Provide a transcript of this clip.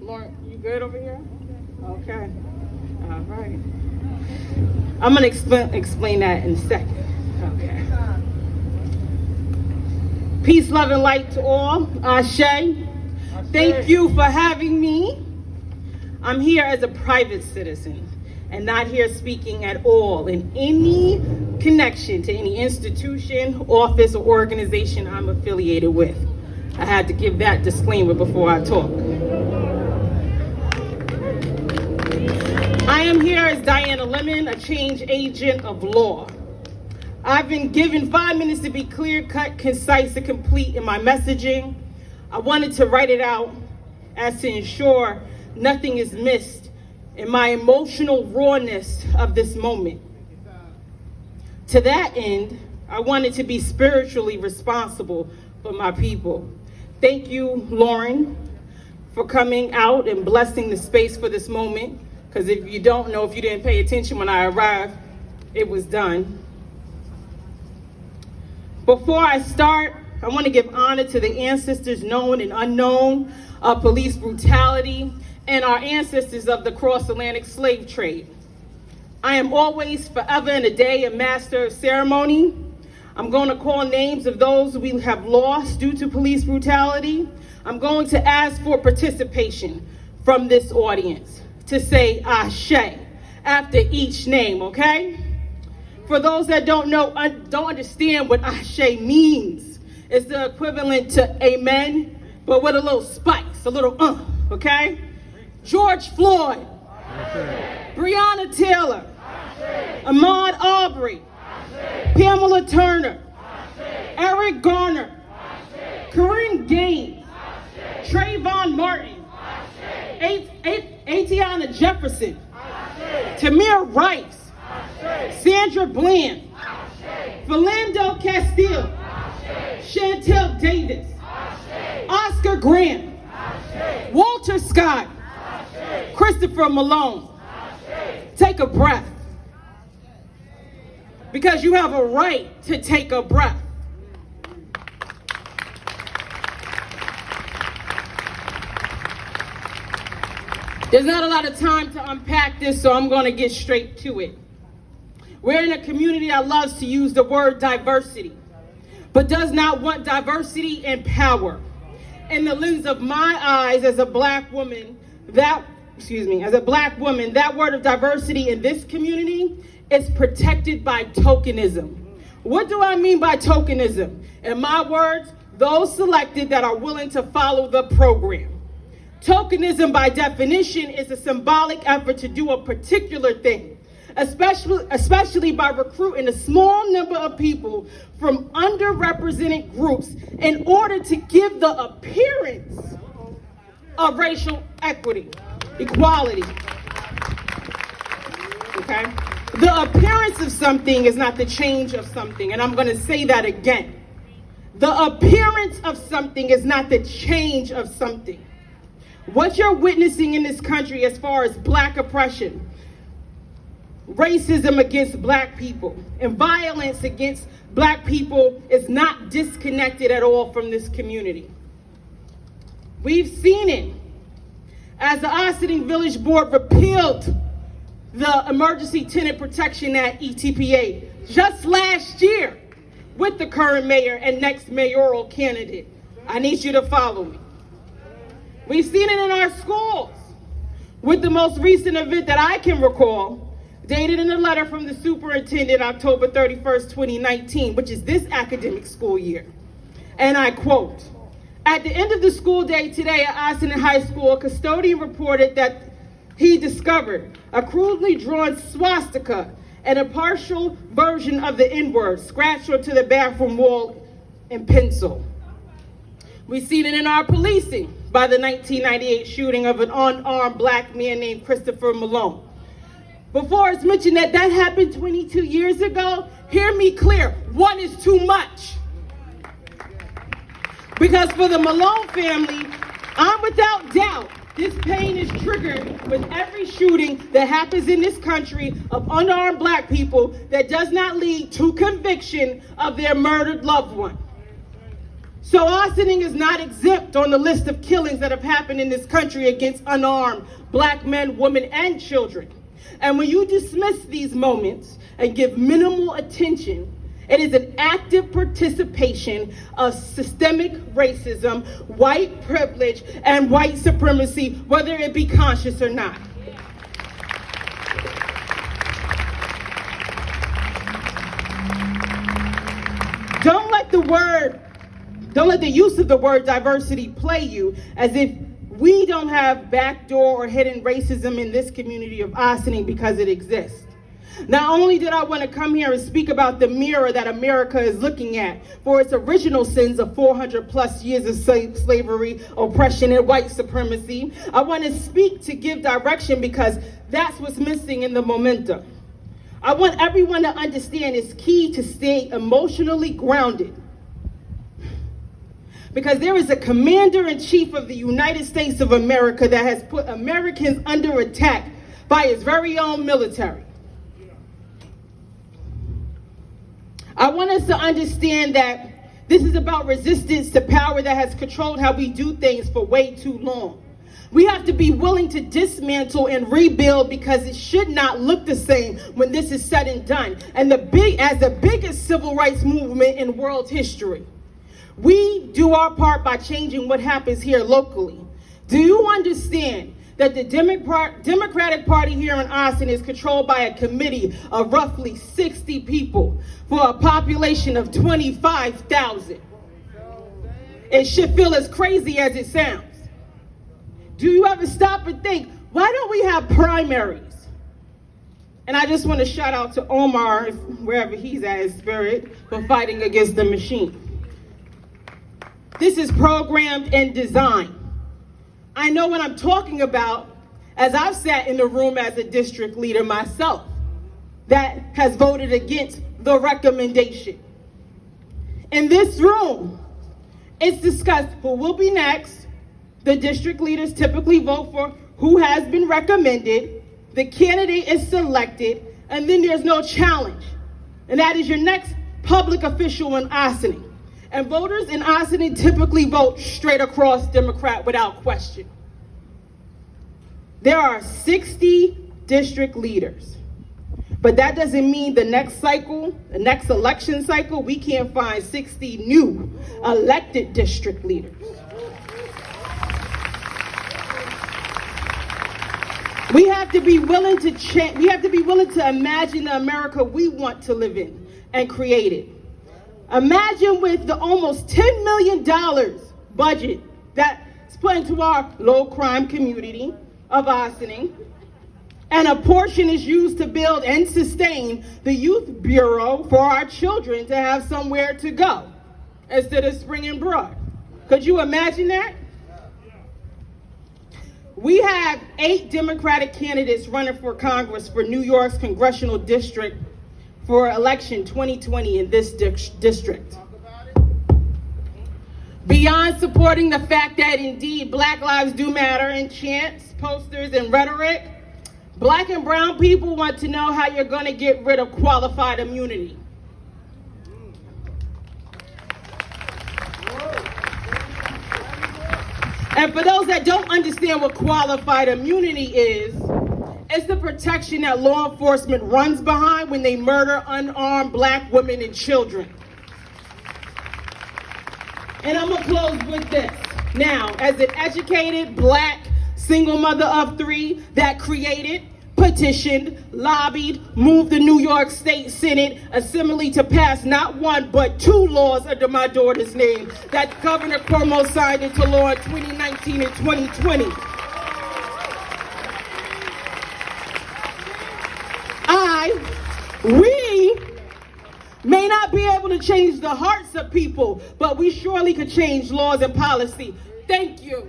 Lauren, you good over here? Okay. All right. I'm going to explain that in a second. Okay. Peace, love, and light to all. Ashe. Thank you for having me. I'm here as a private citizen and not here speaking at all in any connection to any institution, office, or organization I'm affiliated with. I had to give that disclaimer before I talk. I am here as Diana Lemon, a change agent of law. I've been given 5 minutes to be clear-cut, concise, and complete in my messaging. I wanted to write it out as to ensure nothing is missed in my emotional rawness of this moment. To that end, I wanted to be spiritually responsible for my people. Thank you, Lauren, for coming out and blessing the space for this moment, because if you don't know, if you didn't pay attention when I arrived, it was done. Before I start, I want to give honor to the ancestors known and unknown of police brutality and our ancestors of the cross-Atlantic slave trade. I am always, forever and a day, a master of ceremony. I'm going to call names of those we have lost due to police brutality. I'm going to ask for participation from this audience to say Ashe after each name, okay? For those that don't know, don't understand what Ashe means, it's the equivalent to amen, but with a little spice, a little okay? George Floyd, Breonna Taylor, Ahmaud Arbery, Pamela Turner, Eric Garner, Corinne Gaines, Trayvon Martin, Atiana Jefferson, Tamir Rice, Sandra Bland, Philando Castile, Chantel Davis, Oscar Grant, Walter Scott, Christopher Malone. Take a breath. Because you have a right to take a breath. There's not a lot of time to unpack this, so I'm going to get straight to it. We're in a community that loves to use the word diversity, but does not want diversity and power. In the lens of my eyes as a black woman, that word of diversity in this community is protected by tokenism. What do I mean by tokenism? In my words, those selected that are willing to follow the program. Tokenism, by definition, is a symbolic effort to do a particular thing, especially by recruiting a small number of people from underrepresented groups in order to give the appearance of racial equity, equality. Okay? The appearance of something is not the change of something, and I'm going to say that again. The appearance of something is not the change of something. What you're witnessing in this country as far as black oppression, racism against black people, and violence against black people is not disconnected at all from this community. We've seen it as the Ossining Village Board repealed the Emergency Tenant Protection Act, ETPA, just last year with the current mayor and next mayoral candidate. I need you to follow me. We've seen it in our schools with the most recent event that I can recall, dated in a letter from the superintendent October 31st, 2019, which is this academic school year. And I quote, "At the end of the school day today at Ossining High School, a custodian reported that he discovered a crudely drawn swastika and a partial version of the N-word scratched onto the bathroom wall in pencil." We've seen it in our policing by the 1998 shooting of an unarmed black man named Christopher Malone. Before it's mentioned that that happened 22 years ago, hear me clear, one is too much. Because for the Malone family, I'm without doubt, this pain is triggered with every shooting that happens in this country of unarmed black people that does not lead to conviction of their murdered loved one. So arsoning is not exempt on the list of killings that have happened in this country against unarmed black men, women, and children. And when you dismiss these moments and give minimal attention, it is an active participation of systemic racism, white privilege, and white supremacy, whether it be conscious or not. Don't let the use of the word diversity play you as if we don't have backdoor or hidden racism in this community of Ossining, because it exists. Not only did I want to come here and speak about the mirror that America is looking at for its original sins of 400 plus years of slavery, oppression, and white supremacy, I want to speak to give direction, because that's what's missing in the momentum. I want everyone to understand it's key to stay emotionally grounded, because there is a commander-in-chief of the United States of America that has put Americans under attack by his very own military. I want us to understand that this is about resistance to power that has controlled how we do things for way too long. We have to be willing to dismantle and rebuild, because it should not look the same when this is said and done. And as the biggest civil rights movement in world history, we do our part by changing what happens here locally. Do you understand that the Democratic Party here in Austin is controlled by a committee of roughly 60 people for a population of 25,000? It should feel as crazy as it sounds. Do you ever stop and think, why don't we have primaries? And I just want to shout out to Omar, wherever he's at in spirit, for fighting against the machine. This is programmed and designed. I know what I'm talking about, as I've sat in the room as a district leader myself that has voted against the recommendation. In this room, it's discussed who will be next. The district leaders typically vote for who has been recommended. The candidate is selected, and then there's no challenge. And that is your next public official in Ossining. And voters in Ossining typically vote straight across Democrat without question. There are 60 district leaders, but that doesn't mean the next election cycle, we can't find 60 new elected district leaders. We have to be willing to change. We have to be willing to imagine the America we want to live in and create it. Imagine with the almost $10 million budget that's put into our low crime community of Ossining, and a portion is used to build and sustain the youth bureau for our children to have somewhere to go instead of spring and broad. Could you imagine that? We have 8 Democratic candidates running for Congress for New York's congressional district for election 2020 in this district. Beyond supporting the fact that indeed Black lives do matter in chants, posters, and rhetoric, Black and brown people want to know how you're going to get rid of qualified immunity. And for those that don't understand what qualified immunity is, it's the protection that law enforcement runs behind when they murder unarmed Black women and children. And I'm gonna close with this. Now, as an educated Black single mother of 3 that created, petitioned, lobbied, moved the New York State Senate Assembly to pass not 1 but 2 laws under my daughter's name that Governor Cuomo signed into law in 2019 and 2020. We may not be able to change the hearts of people, but we surely could change laws and policy. Thank you.